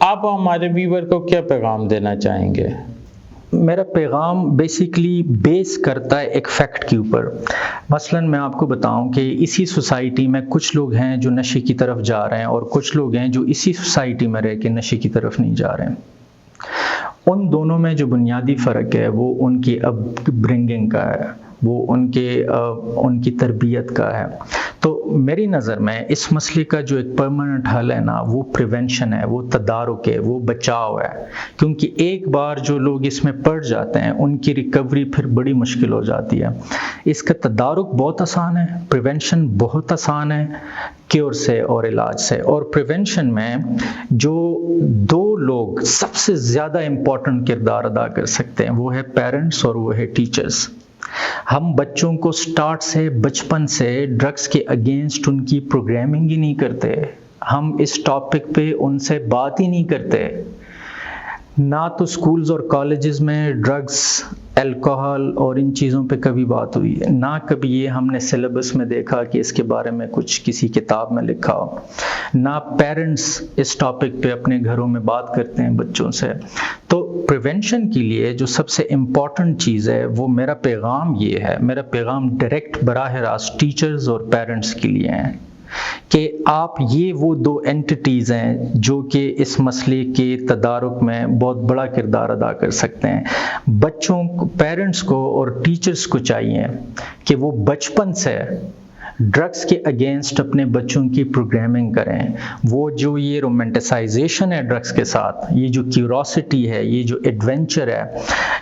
آپ ہمارے ویور کو کیا پیغام دینا چاہیں گے؟ میرا پیغام بیسیکلی بیس کرتا ہے ایک فیکٹ کے اوپر. مثلاً میں آپ کو بتاؤں کہ اسی سوسائٹی میں کچھ لوگ ہیں جو نشے کی طرف جا رہے ہیں اور کچھ لوگ ہیں جو اسی سوسائٹی میں رہ کے نشے کی طرف نہیں جا رہے ہیں. ان دونوں میں جو بنیادی فرق ہے وہ ان کی اپ برنگنگ کا ہے، وہ ان کی تربیت کا ہے. تو میری نظر میں اس مسئلے کا جو ایک پرماننٹ حل ہے نا، وہ پریونشن ہے، وہ تدارک ہے، وہ بچاؤ ہے. کیونکہ ایک بار جو لوگ اس میں پڑ جاتے ہیں ان کی ریکوری پھر بڑی مشکل ہو جاتی ہے. اس کا تدارک بہت آسان ہے، پریونشن بہت آسان ہے کیور سے اور علاج سے. اور پریونشن میں جو دو لوگ سب سے زیادہ امپورٹنٹ کردار ادا کر سکتے ہیں وہ ہے پیرنٹس اور وہ ہے ٹیچرز. ہم بچوں کو سٹارٹ سے بچپن سے ڈرگس کے اگینسٹ ان کی پروگرامنگ ہی نہیں کرتے. ہم اس ٹاپک پہ ان سے بات ہی نہیں کرتے. نہ تو سکولز اور کالجز میں ڈرگس، الکوہل اور ان چیزوں پہ کبھی بات ہوئی ہے، نہ کبھی یہ ہم نے سلیبس میں دیکھا کہ اس کے بارے میں کچھ کسی کتاب میں لکھا ہو. نہ پیرنٹس اس ٹاپک پہ اپنے گھروں میں بات کرتے ہیں بچوں سے. تو پریونشن کے لیے جو سب سے امپورٹنٹ چیز ہے وہ میرا پیغام یہ ہے، میرا پیغام ڈائریکٹ براہ راست ٹیچرز اور پیرنٹس کے لیے ہیں کہ آپ یہ وہ دو اینٹیٹیز ہیں جو کہ اس مسئلے کے تدارک میں بہت بڑا کردار ادا کر سکتے ہیں. بچوں کو، پیرنٹس کو اور ٹیچرز کو چاہیے کہ وہ بچپن سے ڈرگس کے اگینسٹ اپنے بچوں کی پروگرامنگ کریں. وہ جو یہ رومانٹیسائزیشن ہے ڈرگس کے ساتھ، یہ جو کیوروسٹی ہے، یہ جو ایڈونچر ہے،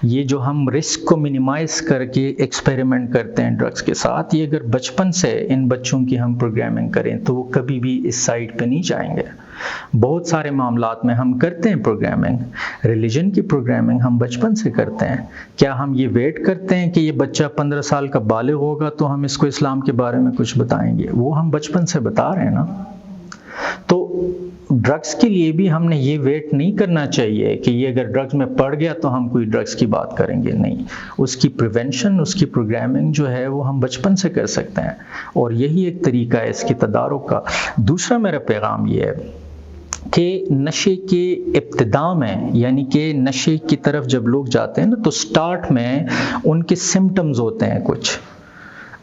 یہ جو ہم رسک کو منیمائز کر کے ایکسپیریمنٹ کرتے ہیں ڈرگس کے ساتھ، یہ اگر بچپن سے ان بچوں کی ہم پروگرامنگ کریں تو وہ کبھی بھی اس سائٹ پہ نہیں جائیں گے. بہت سارے معاملات میں ہم کرتے ہیں پروگرامنگ، ریلیجن کی پروگرامنگ ہم بچپن سے کرتے ہیں. کیا ہم یہ ویٹ کرتے ہیں کہ یہ بچہ 15 سال کا بالغ ہوگا تو ہم اس کو اسلام کے بارے میں کچھ بتائیں گے؟ وہ ہم بچپن سے بتا رہے ہیں نا. تو ڈرگس کے لیے بھی ہم نے یہ ویٹ نہیں کرنا چاہیے کہ یہ اگر ڈرگس میں پڑ گیا تو ہم کوئی ڈرگس کی بات کریں گے. نہیں، اس کی پریونشن، اس کی پروگرامنگ جو ہے وہ ہم بچپن سے کر سکتے ہیں، اور یہی ایک طریقہ ہے اس کی تدارک کا. دوسرا میرا پیغام یہ ہے کہ نشے کے ابتدا میں، یعنی کہ نشے کی طرف جب لوگ جاتے ہیں نا تو سٹارٹ میں ان کے سمٹمز ہوتے ہیں کچھ،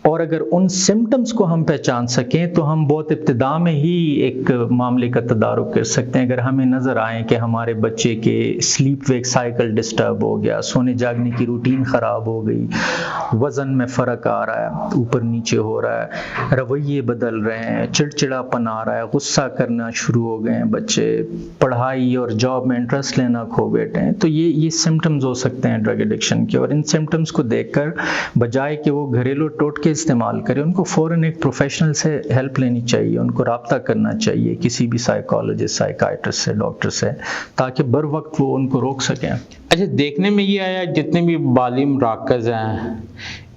اور اگر ان سمٹمز کو ہم پہچان سکیں تو ہم بہت ابتدا میں ہی ایک معاملے کا تدارک کر سکتے ہیں. اگر ہمیں نظر آئے کہ ہمارے بچے کے سلیپ ویک سائیکل ڈسٹرب ہو گیا، سونے جاگنے کی روٹین خراب ہو گئی، وزن میں فرق آ رہا ہے، اوپر نیچے ہو رہا ہے، رویے بدل رہے ہیں، چڑچڑاپن آ رہا ہے، غصہ کرنا شروع ہو گئے ہیں بچے، پڑھائی اور جاب میں انٹرسٹ لینا کھو بیٹھے ہیں، تو یہ سمٹمز ہو سکتے ہیں ڈرگ ایڈکشن کے. اور ان سمٹمز کو دیکھ کر بجائے کہ وہ گھریلو ٹوٹکے استعمال کرے، ان کو فوراً ایک پروفیشنل سے ہیلپ لینی چاہیے، ان کو رابطہ کرنا چاہیے کسی بھی سائیکالوجسٹ، سائیکائٹرسٹ سے، ڈاکٹر سے، تاکہ بر وقت وہ ان کو روک سکیں. اچھا، دیکھنے میں یہ آیا جتنے بھی بالغ مراکز ہیں،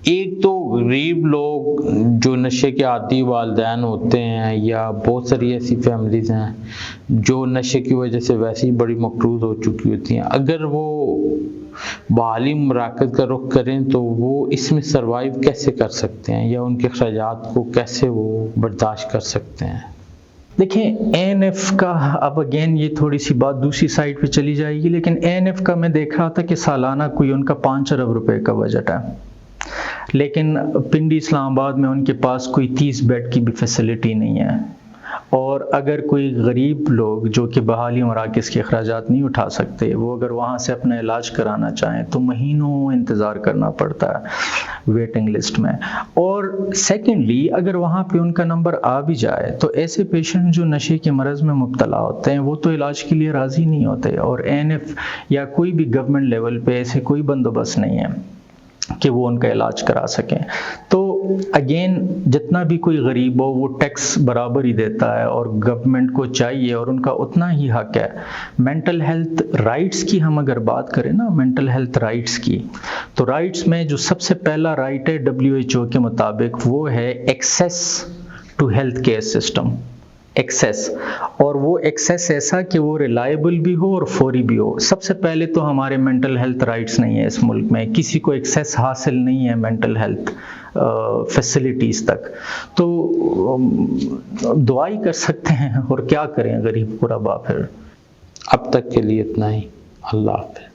ایک تو غریب لوگ جو نشے کے عادی والدین ہوتے ہیں، یا بہت ساری ایسی فیملیز ہیں جو نشے کی وجہ سے ویسے ہی بڑی مقروض ہو چکی ہوتی ہیں، اگر وہ بالی مراکز کا رخ کریں تو وہ اس میں سروائیو کیسے کر سکتے ہیں، یا ان کے اخراجات کو کیسے وہ برداشت کر سکتے ہیں؟ دیکھیں، اے این ایف کا اب اگین یہ تھوڑی سی بات دوسری سائڈ پہ چلی جائے گی، لیکن اے این ایف کا میں دیکھ رہا تھا کہ سالانہ کوئی ان کا 5 ارب روپے کا بجٹ ہے، لیکن پنڈی اسلام آباد میں ان کے پاس کوئی 30 بیڈ کی بھی فیسلٹی نہیں ہے. اور اگر کوئی غریب لوگ جو کہ بحالی مراکز کے اخراجات نہیں اٹھا سکتے، وہ اگر وہاں سے اپنا علاج کرانا چاہیں تو مہینوں انتظار کرنا پڑتا ہے ویٹنگ لسٹ میں. اور سیکنڈلی، اگر وہاں پہ ان کا نمبر آ بھی جائے تو ایسے پیشنٹ جو نشے کے مرض میں مبتلا ہوتے ہیں وہ تو علاج کے لیے راضی نہیں ہوتے، اور اے این ایف یا کوئی بھی گورنمنٹ لیول پہ ایسے کوئی بندوبست نہیں ہے کہ وہ ان کا علاج کرا سکیں. تو اگین، جتنا بھی کوئی غریب ہو وہ ٹیکس برابر ہی دیتا ہے، اور گورنمنٹ کو چاہیے اور ان کا اتنا ہی حق ہے. مینٹل ہیلتھ رائٹس کی ہم اگر بات کریں نا، مینٹل ہیلتھ رائٹس کی، تو رائٹس میں جو سب سے پہلا رائٹ ہے WHO کے مطابق وہ ہے access to health care system. Access, اور وہ ایکسیس ایسا کہ وہ ریلائبل بھی ہو اور فوری بھی ہو. سب سے پہلے تو ہمارے مینٹل ہیلتھ رائٹس نہیں ہے اس ملک میں، کسی کو ایکسیس حاصل نہیں ہے مینٹل ہیلتھ فیسلٹیز تک. تو دعائی کر سکتے ہیں، اور کیا کریں غریب غربا پھر. اب تک کے لیے اتنا ہی. اللہ حافظ.